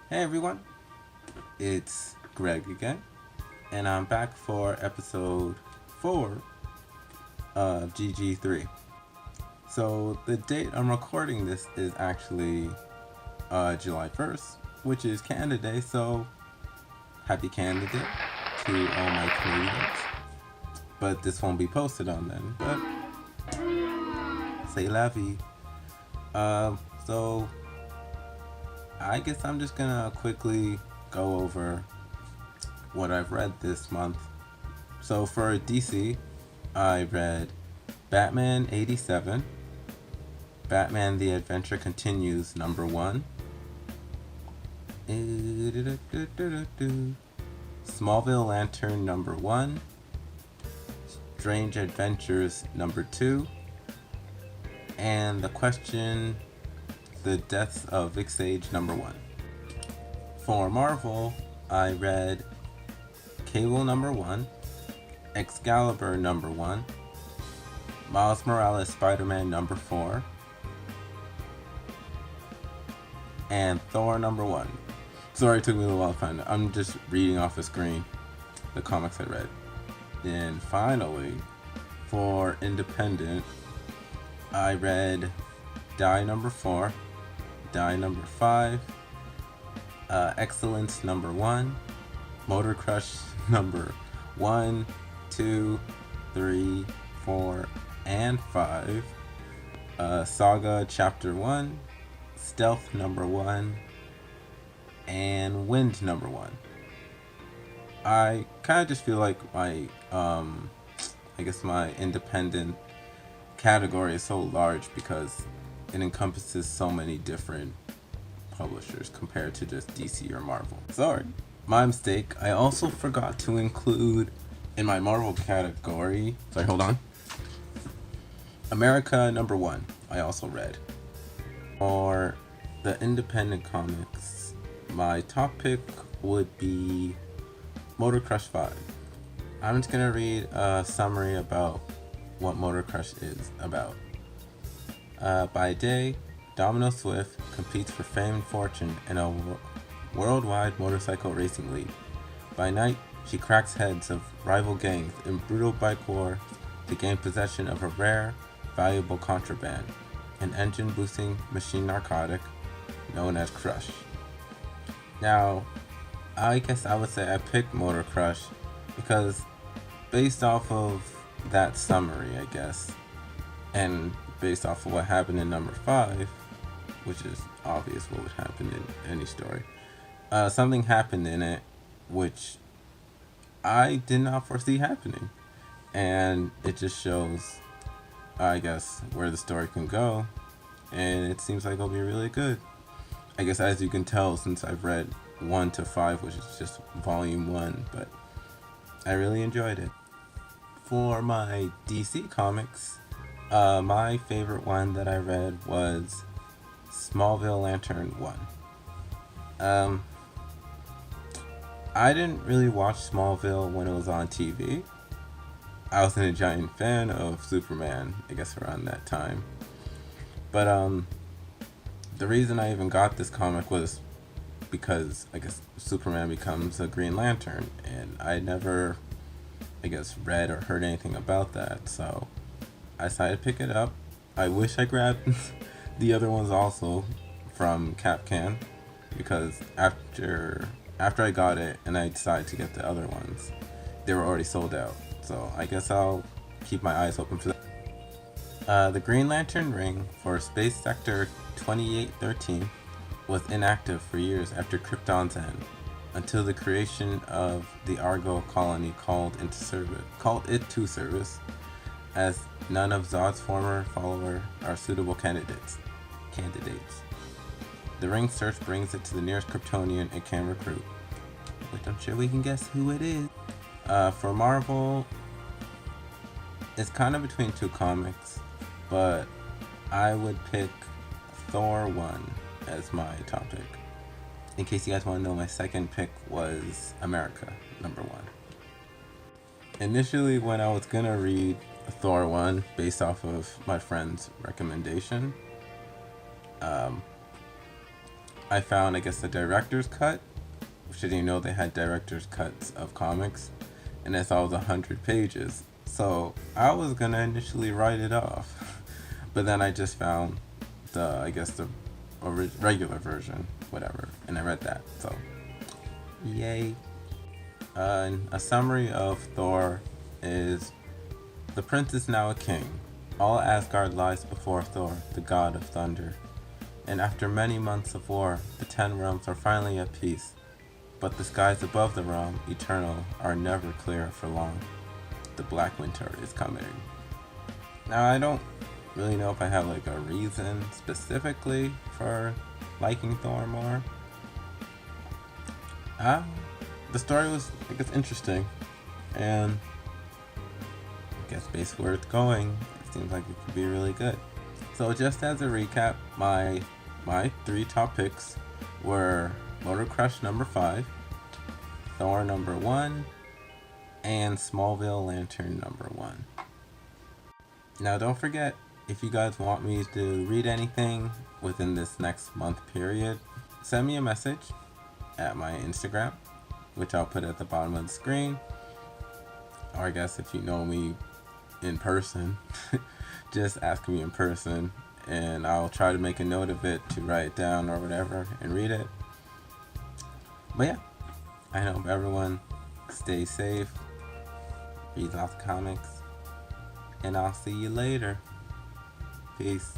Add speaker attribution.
Speaker 1: Hey everyone, it's Greg again, and I'm back for episode 4 of GG3. So the date I'm recording this is actually July 1st, which is Canada Day, so happy Canada Day to all my Canadians. But this won't be posted on then, but c'est la vie. So I guess I'm just gonna quickly go over what I've read this month. So for DC, I read Batman 87, Batman The Adventure Continues #1, Smallville Lantern #1, Strange Adventures #2, and The Question, The Deaths of Vic Sage #1. For Marvel, I read Cable #1, Excalibur #1, Miles Morales Spider-Man #4, and Thor #1. Sorry, it took me a little while to find it. I'm just reading off the screen the comics I read. And finally, for Independent, I read Die #4, Die #5, Excellence #1, Motor Crush #1, 2, 3, 4, and 5, Saga Chapter 1, Stealth #1, and Wynd #1. I kind of just feel like my, I guess my independent category is so large because it encompasses so many different publishers compared to just DC or Marvel. Sorry, my mistake. I also forgot to include in my Marvel category, sorry, hold on, America #1, I also read. For the independent comics, my top pick would be Motor Crush 5. I'm just gonna read a summary about what Motor Crush is about. By day, Domino Swift competes for fame and fortune in a worldwide motorcycle racing league. By night, she cracks heads of rival gangs in brutal bike war to gain possession of a rare, valuable contraband, an engine-boosting machine narcotic known as Crush. Now, I guess I would say I picked Motor Crush because based off of that summary, I guess, and based off of what happened in #5, which is obvious what would happen in any story, something happened in it which I did not foresee happening, and it just shows, I guess, where the story can go, and it seems like it'll be really good. I guess as you can tell, since I've read 1 to 5, which is just volume 1, but I really enjoyed it. For my DC comics, my favorite one that I read was Smallville Lantern 1. I didn't really watch Smallville when it was on TV. I wasn't a giant fan of Superman, I guess, around that time. But the reason I even got this comic was because, I guess, Superman becomes a Green Lantern, and I never, I guess, read or heard anything about that, so I decided to pick it up. I wish I grabbed the other ones also from Capcan, because after I got it and I decided to get the other ones, they were already sold out, so I guess I'll keep my eyes open for that. The Green Lantern ring for Space Sector 2813 was inactive for years after Krypton's end, until the creation of the Argo colony called it to service, as none of Zod's former followers are suitable candidates. The ring search brings it to the nearest Kryptonian it can recruit, which I'm sure we can guess who it is. For Marvel, it's kind of between two comics, but I would pick Thor 1 as my top pick. In case you guys want to know, my second pick was America #1. Initially, when I was gonna read Thor 1 based off of my friend's recommendation, I found, I guess, the director's cut, which I didn't know they had director's cuts of comics, and I saw it was 100 pages. So I was gonna initially write it off, but then I just found I guess the regular version, whatever, and I read that. So, yay! A summary of Thor is: the prince is now a king. All Asgard lies before Thor, the god of thunder. And after many months of war, the 10 realms are finally at peace. But the skies above the realm, eternal, are never clear for long. The black winter is coming. Now, I don't really know if I have like a reason specifically for liking Thor more. The story was, I guess, interesting, and I guess basically where it's going, it seems like it could be really good. So just as a recap, my 3 top picks were Motor Crush number 5, Thor number 1, and Smallville Lantern number 1. Now don't forget, if you guys want me to read anything within this next month period, send me a message at my Instagram, which I'll put at the bottom of the screen. Or I guess if you know me in person, just ask me in person, and I'll try to make a note of it to write it down or whatever and read it. But yeah, I hope everyone stays safe, reads lots of comics, and I'll see you later. Peace.